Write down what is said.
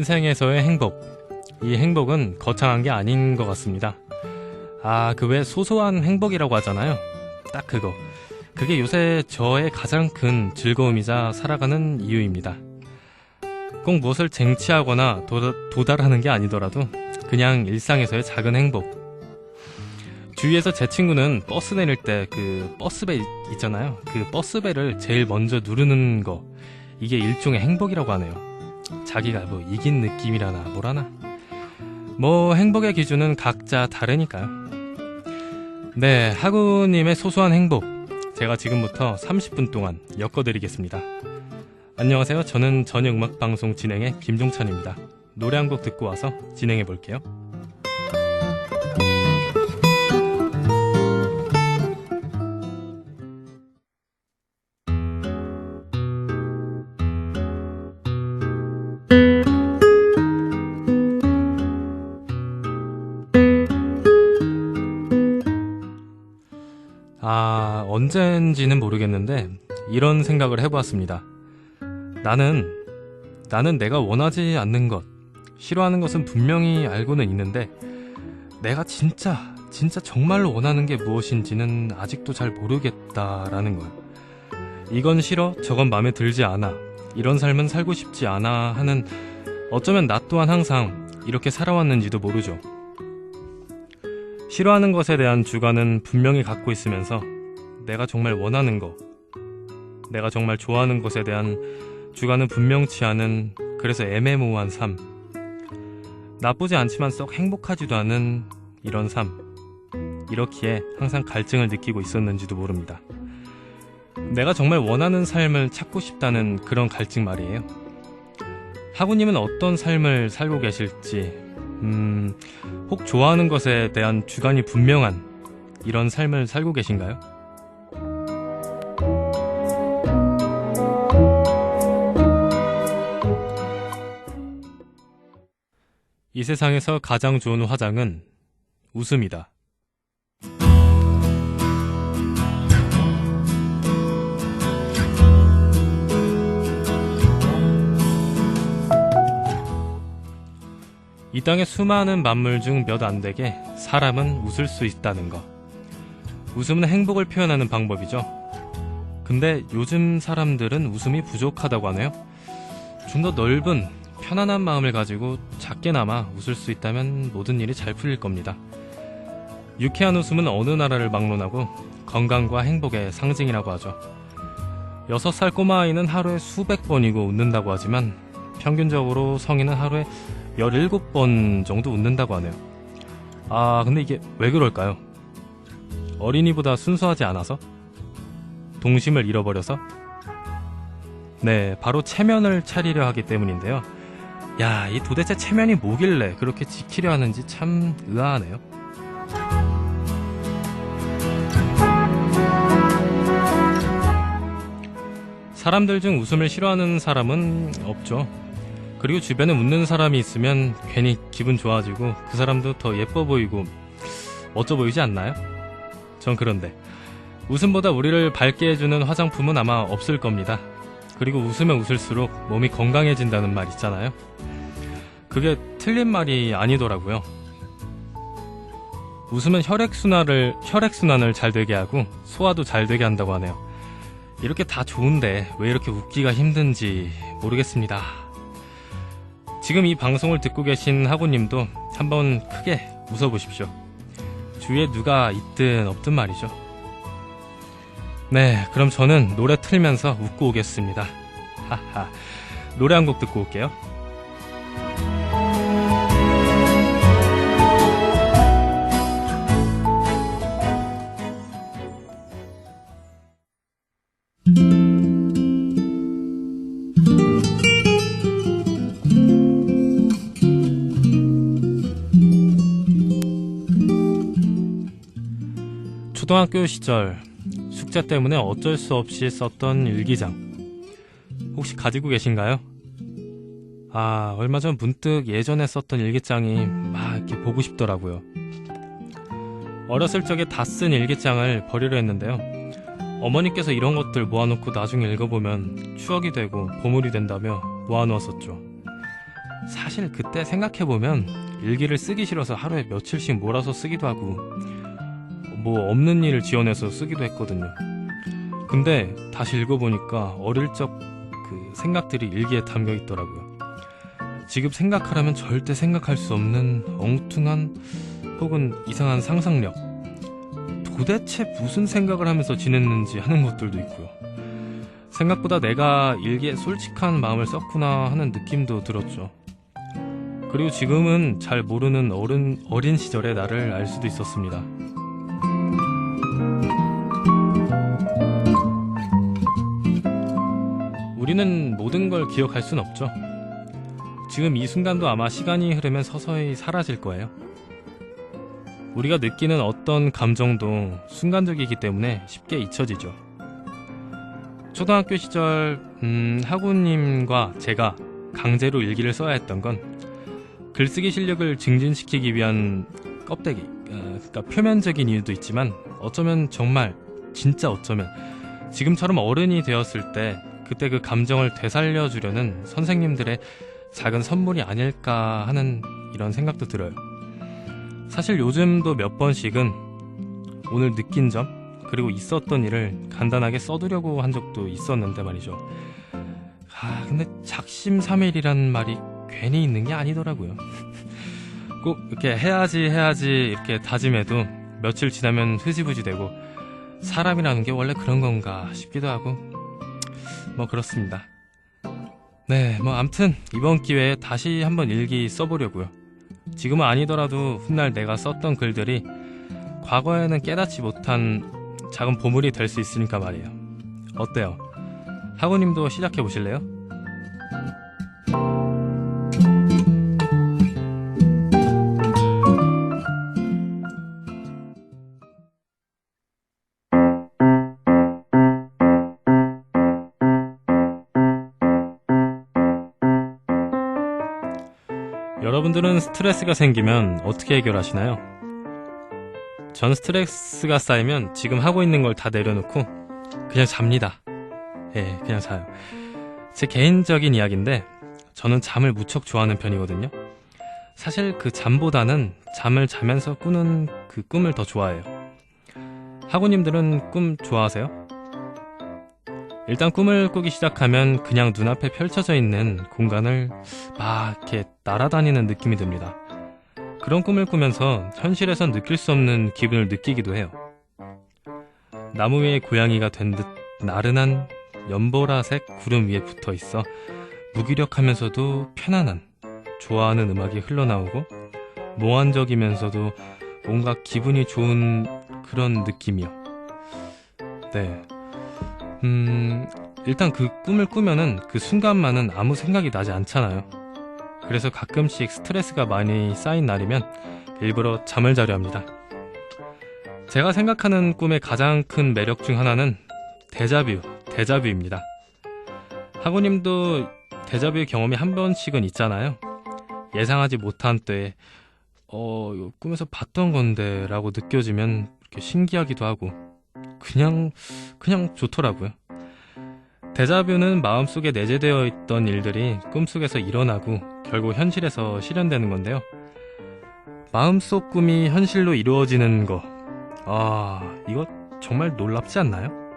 일생에서의 행복. 이 행복은 거창한 게 아닌 것 같습니다. 그 외 소소한 행복이라고 하잖아요. 딱 그거. 그게 요새 저의 가장 큰 즐거움이자 살아가는 이유입니다. 꼭 무엇을 쟁취하거나 도달하는 게 아니더라도 그냥 일상에서의 작은 행복. 주위에서 제 친구는 버스 내릴 때 그 버스벨 있잖아요. 그 버스벨을 제일 먼저 누르는 거, 이게 일종의 행복이라고 하네요. 자기가 뭐 이긴 느낌이라나 뭐라나. 뭐 행복의 기준은 각자 다르니까요. 네, 하구님의 소소한 행복, 제가 지금부터 30분 동안 엮어드리겠습니다. 안녕하세요. 저는 저녁 음악방송 진행의 김종찬입니다. 노래 한 곡 듣고 와서 진행해볼게요. 언젠지는 모르겠는데 이런 생각을 해보았습니다. 나는 내가 원하지 않는 것, 싫어하는 것은 분명히 알고는 있는데 내가 진짜 정말로 원하는 게 무엇인지는 아직도 잘 모르겠다라는 거야. 이건 싫어, 저건 마음에 들지 않아, 이런 삶은 살고 싶지 않아 하는, 어쩌면 나 또한 항상 이렇게 살아왔는지도 모르죠. 싫어하는 것에 대한 주관은 분명히 갖고 있으면서 내가 정말 원하는 것, 내가 정말 좋아하는 것에 대한 주관은 분명치 않은, 그래서 애매모호한 삶, 나쁘지 않지만 썩 행복하지도 않은 이런 삶, 이렇기에 항상 갈증을 느끼고 있었는지도 모릅니다. 내가 정말 원하는 삶을 찾고 싶다는 그런 갈증 말이에요. 하구님은 어떤 삶을 살고 계실지, 혹 좋아하는 것에 대한 주관이 분명한 이런 삶을 살고 계신가요? 이 세상에서 가장 좋은 화장은 웃음이다. 이 땅의 수많은 만물 중 몇 안 되게 사람은 웃을 수 있다는 것. 웃음은 행복을 표현하는 방법이죠. 근데 요즘 사람들은 웃음이 부족하다고 하네요. 좀 더 넓은 편안한 마음을 가지고 작게나마 웃을 수 있다면 모든 일이 잘 풀릴 겁니다. 유쾌한 웃음은 어느 나라를 막론하고 건강과 행복의 상징이라고 하죠. 6살 꼬마아이는 하루에 수백 번이고 웃는다고 하지만 평균적으로 성인은 하루에 17번 정도 웃는다고 하네요. 근데 이게 왜 그럴까요? 어린이보다 순수하지 않아서? 동심을 잃어버려서? 네, 바로 체면을 차리려 하기 때문인데요. 이 도대체 체면이 뭐길래 그렇게 지키려 하는지 참 의아하네요. 사람들 중 웃음을 싫어하는 사람은 없죠. 그리고 주변에 웃는 사람이 있으면 괜히 기분 좋아지고 그 사람도 더 예뻐 보이고 멋져 보이지 않나요? 전 그런데 웃음보다 우리를 밝게 해주는 화장품은 아마 없을 겁니다. 그리고 웃으면 웃을수록 몸이 건강해진다는 말 있잖아요. 그게 틀린 말이 아니더라고요. 웃으면 혈액순환을 잘 되게 하고 소화도 잘 되게 한다고 하네요. 이렇게 다 좋은데 왜 이렇게 웃기가 힘든지 모르겠습니다. 지금 이 방송을 듣고 계신 하구님도 한번 크게 웃어보십시오. 주위에 누가 있든 없든 말이죠. 네, 그럼 저는 노래 틀면서 웃고 오겠습니다. 하하. 노래 한 곡 듣고 올게요. 초등학교 시절 숙제 때문에 어쩔 수 없이 썼던 일기장 혹시 가지고 계신가요? 얼마 전 문득 예전에 썼던 일기장이 막 이렇게 보고 싶더라고요. 어렸을 적에 다 쓴 일기장을 버리려 했는데요. 어머니께서 이런 것들 모아놓고 나중에 읽어보면 추억이 되고 보물이 된다며 모아놓았었죠. 사실 그때 생각해보면 일기를 쓰기 싫어서 하루에 며칠씩 몰아서 쓰기도 하고 뭐 없는 일을 지어내서 쓰기도 했거든요. 근데 다시 읽어보니까 어릴 적 그 생각들이 일기에 담겨 있더라고요. 지금 생각하라면 절대 생각할 수 없는 엉뚱한 혹은 이상한 상상력. 도대체 무슨 생각을 하면서 지냈는지 하는 것들도 있고요. 생각보다 내가 일기에 솔직한 마음을 썼구나 하는 느낌도 들었죠. 그리고 지금은 잘 모르는 어린 시절의 나를 알 수도 있었습니다. 우리는 모든 걸 기억할 순 없죠. 지금 이 순간도 아마 시간이 흐르면 서서히 사라질 거예요. 우리가 느끼는 어떤 감정도 순간적이기 때문에 쉽게 잊혀지죠. 초등학교 시절 학우님과 제가 강제로 일기를 써야 했던 건 글쓰기 실력을 증진시키기 위한 껍데기, 그러니까 표면적인 이유도 있지만 어쩌면 정말 진짜 어쩌면 지금처럼 어른이 되었을 때 그때 그 감정을 되살려주려는 선생님들의 작은 선물이 아닐까 하는 이런 생각도 들어요. 사실 요즘도 몇 번씩은 오늘 느낀 점 그리고 있었던 일을 간단하게 써두려고 한 적도 있었는데 말이죠. 근데 작심삼일이란 말이 괜히 있는 게 아니더라고요. 꼭 이렇게 해야지 이렇게 다짐해도 며칠 지나면 흐지부지 되고 사람이라는 게 원래 그런 건가 싶기도 하고 뭐 그렇습니다. 네, 뭐 암튼 이번 기회에 다시 한번 일기 써보려고요. 지금은 아니더라도 훗날 내가 썼던 글들이 과거에는 깨닫지 못한 작은 보물이 될 수 있으니까 말이에요. 어때요? 학우님도 시작해 보실래요? 여러분들은 스트레스가 생기면 어떻게 해결하시나요? 전 스트레스가 쌓이면 지금 하고 있는 걸 다 내려놓고 그냥 잡니다. 예, 그냥 자요. 제 개인적인 이야기인데 저는 잠을 무척 좋아하는 편이거든요. 사실 그 잠보다는 잠을 자면서 꾸는 그 꿈을 더 좋아해요. 학우님들은 꿈 좋아하세요? 일단 꿈을 꾸기 시작하면 그냥 눈앞에 펼쳐져 있는 공간을 막 이렇게 날아다니는 느낌이 듭니다. 그런 꿈을 꾸면서 현실에선 느낄 수 없는 기분을 느끼기도 해요. 나무 위에 고양이가 된 듯 나른한 연보라색 구름 위에 붙어 있어 무기력하면서도 편안한 좋아하는 음악이 흘러나오고 몽환적이면서도 뭔가 기분이 좋은 그런 느낌이요. 네. 일단 그 꿈을 꾸면은 그 순간만은 아무 생각이 나지 않잖아요. 그래서 가끔씩 스트레스가 많이 쌓인 날이면 일부러 잠을 자려 합니다. 제가 생각하는 꿈의 가장 큰 매력 중 하나는 데자뷰입니다. 학우님도 데자뷰 경험이 한 번씩은 있잖아요. 예상하지 못한 때에 이거 꿈에서 봤던 건데 라고 느껴지면 이렇게 신기하기도 하고 그냥 좋더라고요. 데자뷰는 마음속에 내재되어 있던 일들이 꿈속에서 일어나고 결국 현실에서 실현되는 건데요. 마음속 꿈이 현실로 이루어지는 거, 이거 정말 놀랍지 않나요?